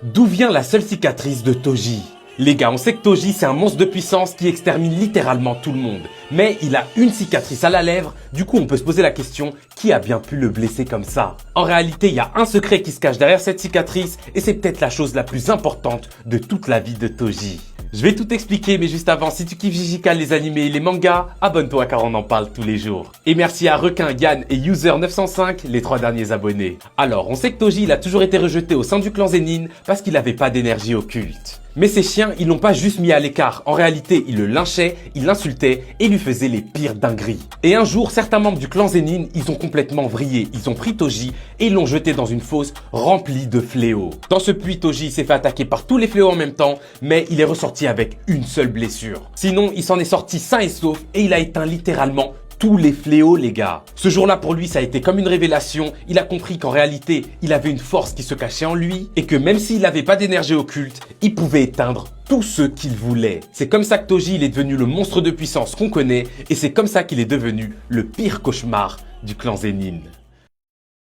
D'où vient la seule cicatrice de Toji? Les gars, on sait que Toji c'est un monstre de puissance qui extermine littéralement tout le monde. Mais il a une cicatrice à la lèvre, du coup on peut se poser la question, qui a bien pu le blesser comme ça? En réalité, il y a un secret qui se cache derrière cette cicatrice et c'est peut-être la chose la plus importante de toute la vie de Toji. Je vais tout expliquer, mais juste avant, si tu kiffes Jijical, les animés et les mangas, abonne-toi car on en parle tous les jours. Et merci à Requin, Yann et User905, les 3 derniers abonnés. Alors, on sait que Toji il a toujours été rejeté au sein du clan Zenin parce qu'il n'avait pas d'énergie occulte. Mais ces chiens, ils l'ont pas juste mis à l'écart. En réalité, ils le lynchaient, ils l'insultaient et lui faisaient les pires dingueries. Et un jour, certains membres du clan Zenin, ils ont complètement vrillé. Ils ont pris Toji et ils l'ont jeté dans une fosse remplie de fléaux. Dans ce puits, Toji s'est fait attaquer par tous les fléaux en même temps, mais il est ressorti avec une seule blessure. Sinon, il s'en est sorti sain et sauf et il a éteint littéralement tous les fléaux, les gars. Ce jour-là, pour lui, ça a été comme une révélation. Il a compris qu'en réalité, il avait une force qui se cachait en lui et que même s'il n'avait pas d'énergie occulte, il pouvait éteindre tout ce qu'il voulait. C'est comme ça que Toji, il est devenu le monstre de puissance qu'on connaît et c'est comme ça qu'il est devenu le pire cauchemar du clan Zenin.